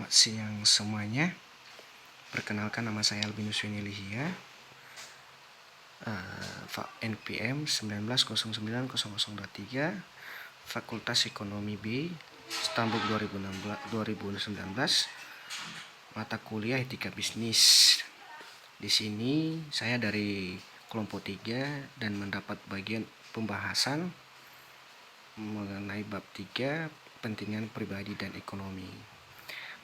Selamat siang semuanya. Perkenalkan, nama saya Albinus Wenilihia, NPM 19090023, Fakultas Ekonomi B, Stambuk 2019, mata kuliah Etika Bisnis. Di sini saya dari kelompok 3 dan mendapat bagian pembahasan mengenai bab 3, kepentingan pribadi dan ekonomi.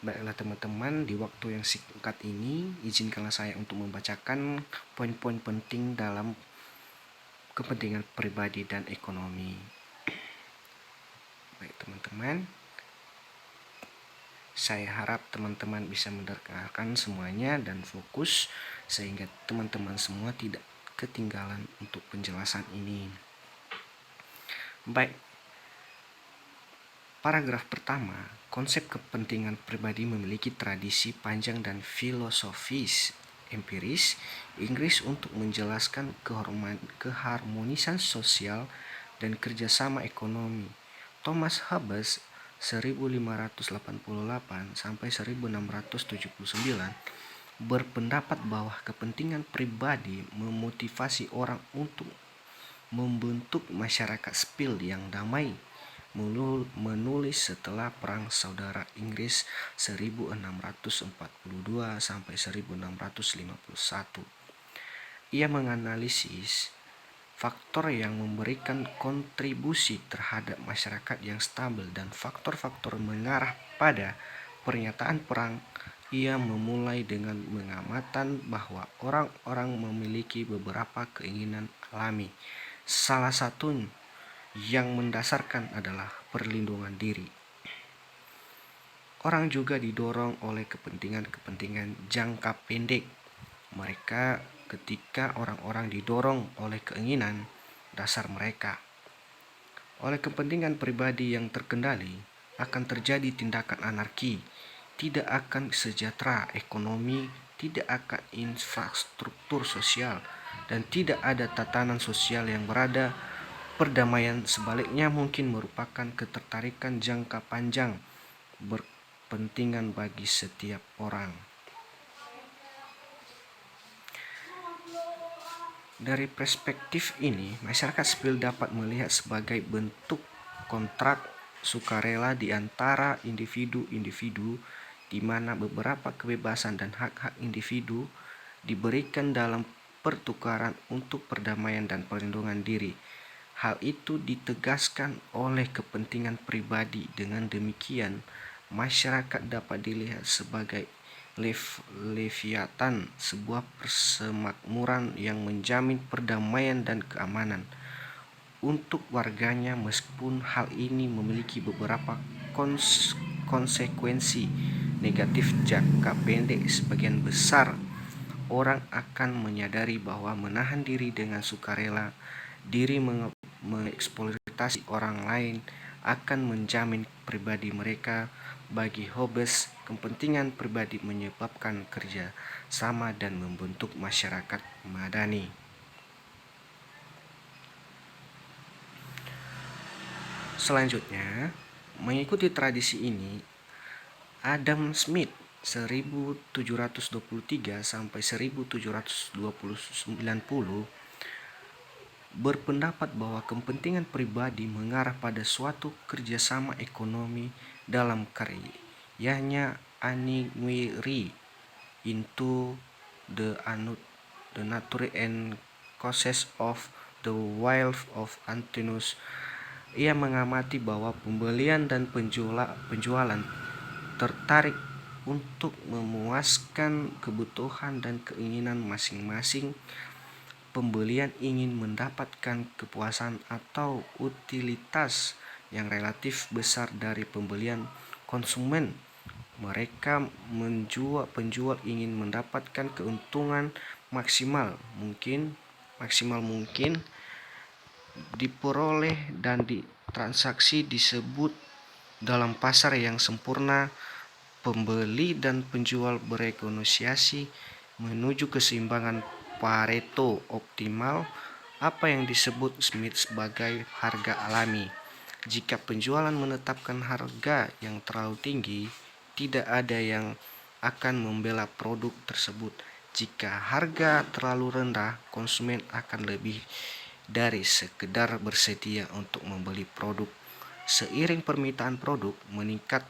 Baiklah teman-teman, di waktu yang singkat ini, izinkanlah saya untuk membacakan poin-poin penting dalam kepentingan pribadi dan ekonomi. Baik teman-teman, saya harap teman-teman bisa mendengarkan semuanya dan fokus, sehingga teman-teman semua tidak ketinggalan untuk penjelasan ini. Baik, paragraf pertama, konsep kepentingan pribadi memiliki tradisi panjang dan filosofis empiris Inggris untuk menjelaskan keharmonisan sosial dan kerjasama ekonomi. Thomas Hobbes 1588 sampai 1679 berpendapat bahwa kepentingan pribadi memotivasi orang untuk membentuk masyarakat sipil yang damai, menulis setelah Perang Saudara Inggris 1642 sampai 1651. Ia menganalisis faktor yang memberikan kontribusi terhadap masyarakat yang stabil dan faktor-faktor mengarah pada pernyataan perang. Ia memulai dengan mengamatan bahwa orang-orang memiliki beberapa keinginan alami. Salah satu yang mendasarkan adalah perlindungan diri. Orang juga didorong oleh kepentingan jangka pendek. Ketika orang-orang didorong oleh keinginan dasar mereka oleh kepentingan pribadi yang terkendali, akan terjadi tindakan anarki, tidak akan sejahtera ekonomi, tidak akan infrastruktur sosial, dan tidak ada tatanan sosial yang berada. Perdamaian sebaliknya mungkin merupakan ketertarikan jangka panjang berkepentingan bagi setiap orang. Dari perspektif ini, masyarakat sipil dapat melihat sebagai bentuk kontrak sukarela di antara individu-individu, di mana beberapa kebebasan dan hak-hak individu diberikan dalam pertukaran untuk perdamaian dan perlindungan diri. Hal itu ditegaskan oleh kepentingan pribadi. Dengan demikian, masyarakat dapat dilihat sebagai leviatan, sebuah persemakmuran yang menjamin perdamaian dan keamanan untuk warganya. Meskipun hal ini memiliki beberapa konsekuensi negatif jangka pendek, sebagian besar orang akan menyadari bahwa menahan diri dengan sukarela diri mengeksploitasi orang lain akan menjamin pribadi mereka. Bagi Hobbes, kepentingan pribadi menyebabkan kerja sama dan membentuk masyarakat madani. Selanjutnya, mengikuti tradisi ini, Adam Smith 1723 sampai 1790 berpendapat bahwa kepentingan pribadi mengarah pada suatu kerjasama ekonomi. Dalam karyanya Inquiry into the Nature and Causes of the Wealth of Antonius, ia mengamati bahwa pembelian dan penjualan tertarik untuk memuaskan kebutuhan dan keinginan masing-masing. Pembelian ingin mendapatkan kepuasan atau utilitas yang relatif besar dari pembelian konsumen. Penjual ingin mendapatkan keuntungan maksimal mungkin diperoleh dan transaksi disebut dalam pasar yang sempurna. Pembeli dan penjual bernegosiasi menuju keseimbangan Pareto optimal, apa yang disebut Smith sebagai harga alami. Jika penjualan menetapkan harga yang terlalu tinggi, tidak ada yang akan membela produk tersebut. Jika harga terlalu rendah, konsumen akan lebih dari sekedar bersedia untuk membeli produk. Seiring permintaan produk meningkat,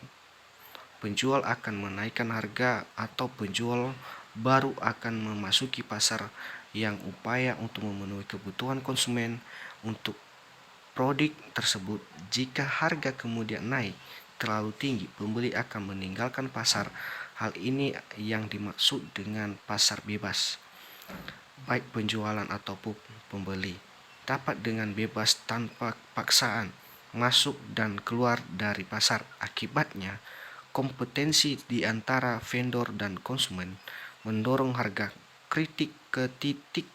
penjual akan menaikkan harga atau penjual baru akan memasuki pasar yang upaya untuk memenuhi kebutuhan konsumen untuk produk tersebut. Jika harga kemudian naik terlalu tinggi, pembeli akan meninggalkan pasar. Hal ini yang dimaksud dengan pasar bebas. Baik penjualan ataupun pembeli dapat dengan bebas tanpa paksaan masuk dan keluar dari pasar. Akibatnya, kompetensi di antara vendor dan konsumen mendorong harga kritik ke titik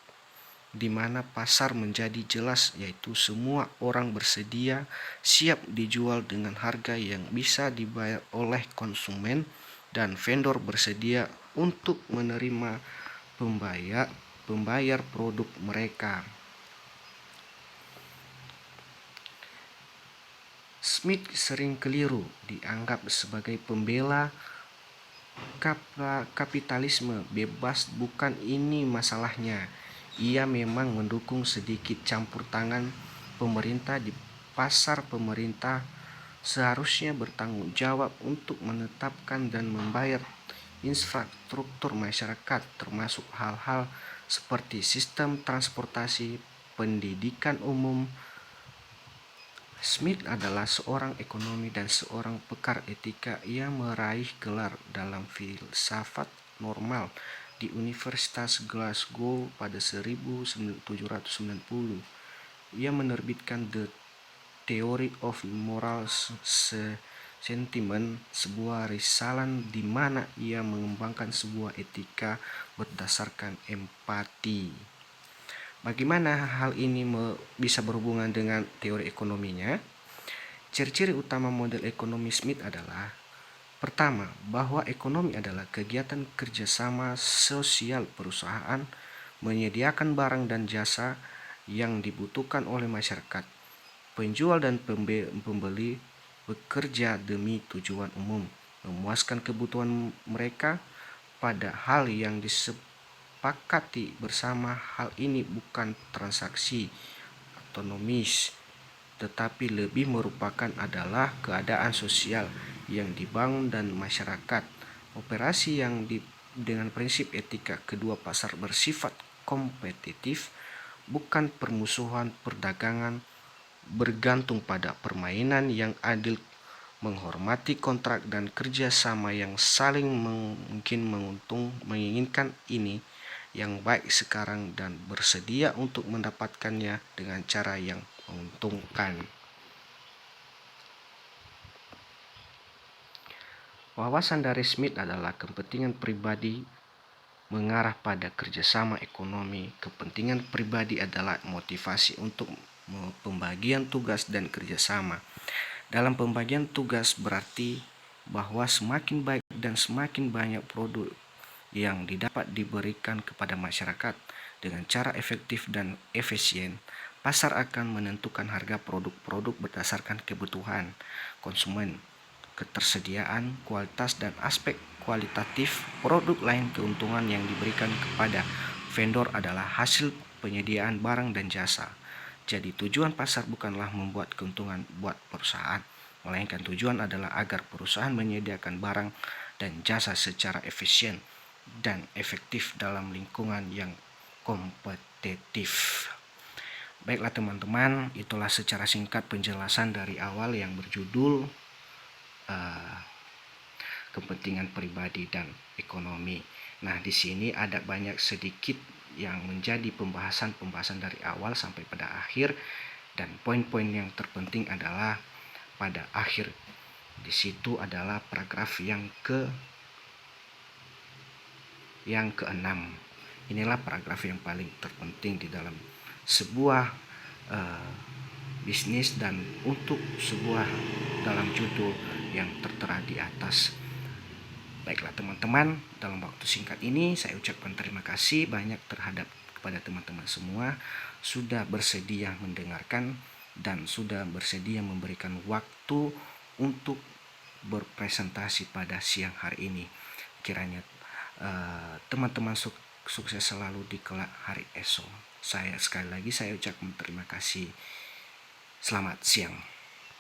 di mana pasar menjadi jelas, yaitu semua orang bersedia siap dijual dengan harga yang bisa dibayar oleh konsumen dan vendor bersedia untuk menerima pembayar produk mereka. Smith sering keliru dianggap sebagai pembela kapitalisme bebas. Bukan ini masalahnya. Ia memang mendukung sedikit campur tangan pemerintah di pasar. Pemerintah seharusnya bertanggung jawab untuk menetapkan dan membayar infrastruktur masyarakat, termasuk hal-hal seperti sistem transportasi, pendidikan umum. Smith adalah seorang ekonomi dan seorang pakar etika. Ia meraih gelar dalam filsafat normal di Universitas Glasgow pada 1790. Ia menerbitkan The Theory of Moral Sentiment, sebuah risalah di mana ia mengembangkan sebuah etika berdasarkan empati. Bagaimana hal ini bisa berhubungan dengan teori ekonominya? Ciri-ciri utama model ekonomi Smith adalah: pertama, bahwa ekonomi adalah kegiatan kerjasama sosial perusahaan menyediakan barang dan jasa yang dibutuhkan oleh masyarakat. Penjual dan pembeli bekerja demi tujuan umum, memuaskan kebutuhan mereka pada hal yang disepakati bersama. Hal ini bukan transaksi autonomis, tetapi lebih merupakan adalah keadaan sosial yang dibangun dan masyarakat. Operasi yang dengan prinsip etika kedua pasar bersifat kompetitif, bukan permusuhan. Perdagangan bergantung pada permainan yang adil, menghormati kontrak dan kerjasama yang saling menginginkan ini yang baik sekarang dan bersedia untuk mendapatkannya dengan cara yang menguntungkan. Wawasan dari Smith adalah kepentingan pribadi mengarah pada kerjasama ekonomi. Kepentingan pribadi adalah motivasi untuk pembagian tugas dan kerjasama. Dalam pembagian tugas berarti bahwa semakin baik dan semakin banyak produk yang didapat diberikan kepada masyarakat dengan cara efektif dan efisien, pasar akan menentukan harga produk-produk berdasarkan kebutuhan konsumen, ketersediaan, kualitas, dan aspek kualitatif produk lain. Keuntungan yang diberikan kepada vendor adalah hasil penyediaan barang dan jasa. Jadi tujuan pasar bukanlah membuat keuntungan buat perusahaan, melainkan tujuan adalah agar perusahaan menyediakan barang dan jasa secara efisien dan efektif dalam lingkungan yang kompetitif. Baiklah teman-teman, itulah secara singkat penjelasan dari awal yang berjudul kepentingan pribadi dan ekonomi. Nah, di sini ada banyak sedikit yang menjadi pembahasan dari awal sampai pada akhir, dan poin-poin yang terpenting adalah pada akhir. Di situ adalah paragraf yang ke-6. Inilah paragraf yang paling terpenting di dalam sebuah bisnis dan untuk sebuah dalam judul yang tertera di atas. Baiklah teman-teman, dalam waktu singkat ini saya ucapkan terima kasih banyak terhadap kepada teman-teman semua sudah bersedia mendengarkan dan sudah bersedia memberikan waktu untuk berpresentasi pada siang hari ini. Kiranya teman-teman sukses selalu di kelak hari esok. Sekali lagi saya ucapkan terima kasih. Selamat siang.